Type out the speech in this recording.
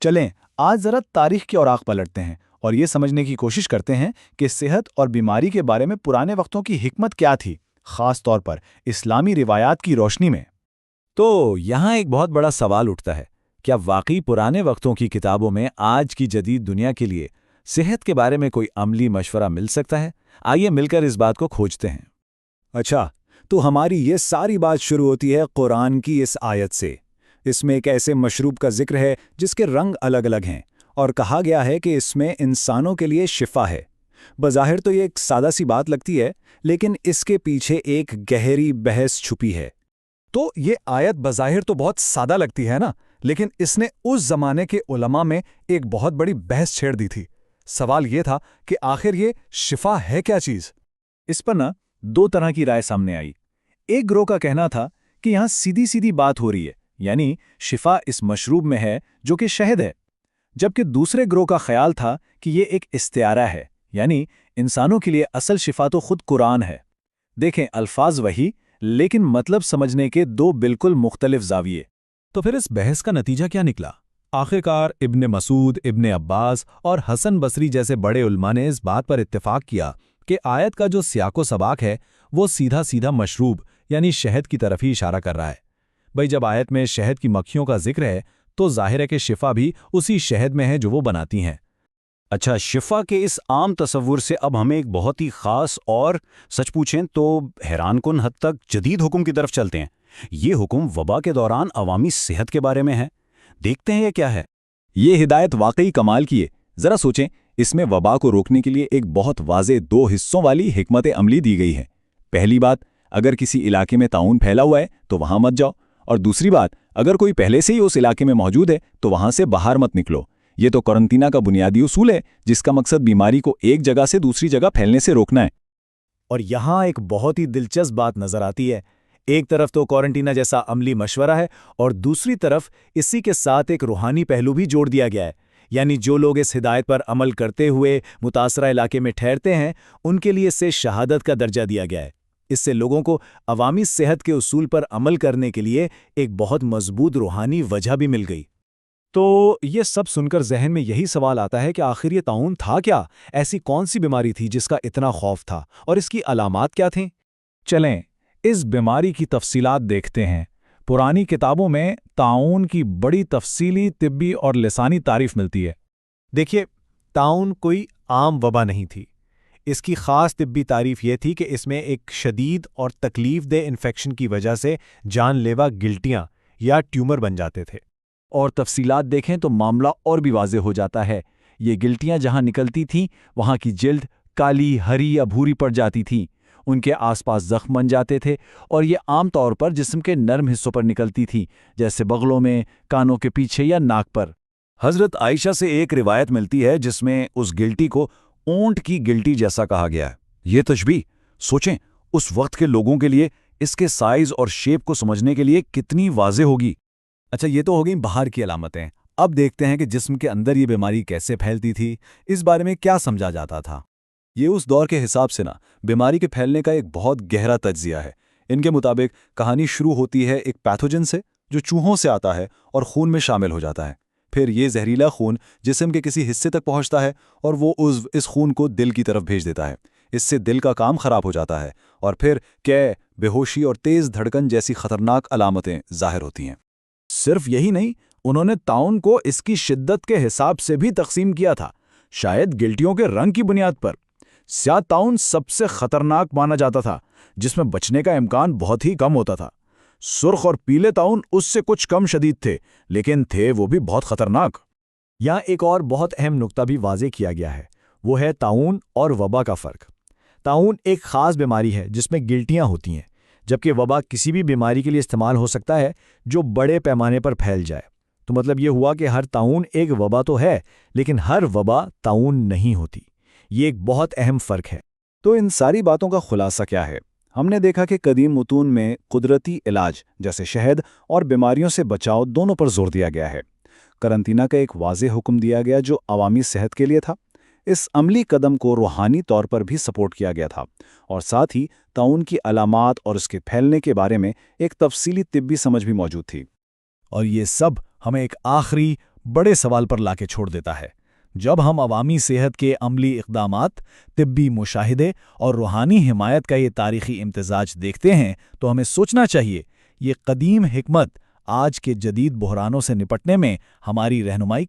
چلیں آج ذرا تاریخ کے اوراق پلٹتے ہیں اور یہ سمجھنے کی کوشش کرتے ہیں کہ صحت اور بیماری کے بارے میں پرانے وقتوں کی حکمت کیا تھی، خاص طور پر اسلامی روایات کی روشنی میں۔ تو یہاں ایک بہت بڑا سوال اٹھتا ہے، کیا واقعی پرانے وقتوں کی کتابوں میں آج کی جدید دنیا کے لیے صحت کے بارے میں کوئی عملی مشورہ مل سکتا ہے؟ آئیے مل کر اس بات کو کھوجتے ہیں۔ اچھا، تو ہماری یہ ساری بات شروع ہوتی ہے قرآن کی اس آیت سے۔ اس میں ایک ایسے مشروب کا ذکر ہے جس کے رنگ الگ الگ ہیں، اور کہا گیا ہے کہ اس میں انسانوں کے لیے شفا ہے۔ بظاہر تو یہ ایک سادہ سی بات لگتی ہے، لیکن اس کے پیچھے ایک گہری بحث چھپی ہے۔ تو یہ آیت بظاہر تو بہت سادہ لگتی ہے نا، لیکن اس نے اس زمانے کے علماء میں ایک بہت بڑی بحث چھیڑ دی تھی۔ سوال یہ تھا کہ آخر یہ شفا ہے کیا چیز؟ اس پر دو طرح کی رائے سامنے آئی۔ ایک گروہ کا کہنا تھا کہ یہاں سیدھی سیدھی بات ہو رہی ہے، یعنی شفا اس مشروب میں ہے جو کہ شہد ہے، جبکہ دوسرے گروہ کا خیال تھا کہ یہ ایک استعارہ ہے، یعنی انسانوں کے لیے اصل شفا تو خود قرآن ہے۔ دیکھیں، الفاظ وہی، لیکن مطلب سمجھنے کے دو بالکل مختلف زاویے۔ تو پھر اس بحث کا نتیجہ کیا نکلا؟ آخرکار ابن مسعود، ابن عباس اور حسن بصری جیسے بڑے علماء نے اس بات پر اتفاق کیا کہ آیت کا جو سیاق و سباق ہے وہ سیدھا سیدھا مشروب یعنی شہد کی طرف ہی اشارہ کر رہا ہے۔ بھئی جب آیت میں شہد کی مکھیوں کا ذکر ہے تو ظاہر ہے کہ شفا بھی اسی شہد میں ہے جو وہ بناتی ہیں۔ اچھا، شفا کے اس عام تصور سے اب ہمیں ایک بہت ہی خاص اور سچ پوچھیں تو حیران کن حد تک جدید حکم کی طرف چلتے ہیں۔ یہ حکم وبا کے دوران عوامی صحت کے بارے میں ہے۔ دیکھتے ہیں یہ کیا ہے۔ یہ ہدایت واقعی کمال کی ہے۔ ذرا سوچیں، اس میں وبا کو روکنے کے لیے ایک بہت واضح دو حصوں والی حکمت عملی دی گئی ہے۔ پہلی بات، اگر کسی علاقے میں طاعون پھیلا ہوا ہے تو وہاں مت جاؤ، اور دوسری بات، اگر کوئی پہلے سے ہی اس علاقے میں موجود ہے تو وہاں سے باہر مت نکلو۔ یہ تو قرنطینہ کا بنیادی اصول ہے، جس کا مقصد بیماری کو ایک جگہ سے دوسری جگہ پھیلنے سے روکنا ہے۔ اور یہاں ایک بہت ہی دلچسپ بات نظر آتی ہے۔ ایک طرف تو قرنطینہ جیسا عملی مشورہ ہے، اور دوسری طرف اسی کے ساتھ ایک روحانی پہلو بھی جوڑ دیا گیا ہے، یعنی جو لوگ اس ہدایت پر عمل کرتے ہوئے متاثرہ علاقے میں ٹھہرتے ہیں ان کے لیے اسے شہادت کا درجہ دیا گیا ہے۔ اس سے لوگوں کو عوامی صحت کے اصول پر عمل کرنے کے لیے ایک بہت مضبوط روحانی وجہ بھی مل گئی۔ تو یہ سب سن کر ذہن میں یہی سوال آتا ہے کہ آخر یہ طاعون تھا کیا؟ ایسی کون سی بیماری تھی جس کا اتنا خوف تھا، اور اس کی علامات کیا تھیں؟ چلیں اس بیماری کی تفصیلات دیکھتے ہیں۔ پرانی کتابوں میں طاعون کی بڑی تفصیلی طبی اور لسانی تعریف ملتی ہے۔ دیکھیے، طاعون کوئی عام وبا نہیں تھی۔ اس کی خاص طبی تعریف یہ تھی کہ اس میں ایک شدید اور تکلیف دہ انفیکشن کی وجہ سے جان لیوا گلٹیاں یا ٹیومر بن جاتے تھے۔ اور تفصیلات دیکھیں تو معاملہ اور بھی واضح ہو جاتا ہے۔ یہ گلٹیاں جہاں نکلتی تھیں وہاں کی جلد کالی، ہری یا بھوری پڑ جاتی تھی، ان کے آس پاس زخم بن جاتے تھے، اور یہ عام طور پر جسم کے نرم حصوں پر نکلتی تھی، جیسے بغلوں میں، کانوں کے پیچھے یا ناک پر۔ حضرت عائشہ سے ایک روایت ملتی ہے جس میں اس گلٹی کو اونٹ کی گلٹی جیسا کہا گیا ہے۔ یہ تشبیہ سوچیں اس وقت کے لوگوں کے لیے اس کے سائز اور شیپ کو سمجھنے کے لیے کتنی واضح ہوگی۔ اچھا، یہ تو ہو گئیں باہر کی علامتیں۔ اب دیکھتے ہیں کہ جسم کے اندر یہ بیماری کیسے پھیلتی تھی، اس بارے میں کیا سمجھا جاتا تھا۔ یہ اس دور کے حساب سے بیماری کے پھیلنے کا ایک بہت گہرا تجزیہ ہے۔ ان کے مطابق کہانی شروع ہوتی ہے ایک پیتھوجن سے جو چوہوں سے آتا ہے اور خون میں شامل ہو جاتا ہے۔ پھر یہ زہریلا خون جسم کے کسی حصے تک پہنچتا ہے اور وہ عضو اس خون کو دل کی طرف بھیج دیتا ہے۔ اس سے دل کا کام خراب ہو جاتا ہے اور پھر بے ہوشی اور تیز دھڑکن جیسی خطرناک علامتیں ظاہر ہوتی ہیں۔ صرف یہی نہیں، انہوں نے طاعون کو اس کی شدت کے حساب سے بھی تقسیم کیا تھا، شاید گلٹیوں کے رنگ کی بنیاد پر۔ سیاہ طاعون سب سے خطرناک مانا جاتا تھا، جس میں بچنے کا امکان بہت ہی کم ہوتا تھا۔ سرخ اور پیلے طاعون اس سے کچھ کم شدید تھے، لیکن تھے وہ بھی بہت خطرناک۔ یہاں ایک اور بہت اہم نقطہ بھی واضح کیا گیا ہے، وہ ہے طاعون اور وبا کا فرق۔ طاعون ایک خاص بیماری ہے جس میں گلٹیاں ہوتی ہیں، جبکہ وبا کسی بھی بیماری کے لیے استعمال ہو سکتا ہے جو بڑے پیمانے پر پھیل جائے۔ تو مطلب یہ ہوا کہ ہر طاعون ایک وبا تو ہے، لیکن ہر وبا طاعون نہیں ہوتی۔ یہ ایک بہت اہم فرق ہے۔ تو ان ساری باتوں کا خلاصہ کیا ہے؟ ہم نے دیکھا کہ قدیم متون میں قدرتی علاج جیسے شہد اور بیماریوں سے بچاؤ دونوں پر زور دیا گیا ہے۔ قرنطینہ کا ایک واضح حکم دیا گیا جو عوامی صحت کے لیے تھا۔ اس عملی قدم کو روحانی طور پر بھی سپورٹ کیا گیا تھا، اور ساتھ ہی طاعون کی علامات اور اس کے پھیلنے کے بارے میں ایک تفصیلی طبی سمجھ بھی موجود تھی۔ اور یہ سب ہمیں ایک آخری بڑے سوال پر لا کے چھوڑ دیتا ہے۔ جب ہم عوامی صحت کے عملی اقدامات، طبی مشاہدے اور روحانی حمایت کا یہ تاریخی امتزاج دیکھتے ہیں تو ہمیں سوچنا چاہیے یہ قدیم حکمت آج کے جدید بحرانوں سے نپٹنے میں ہماری رہنمائی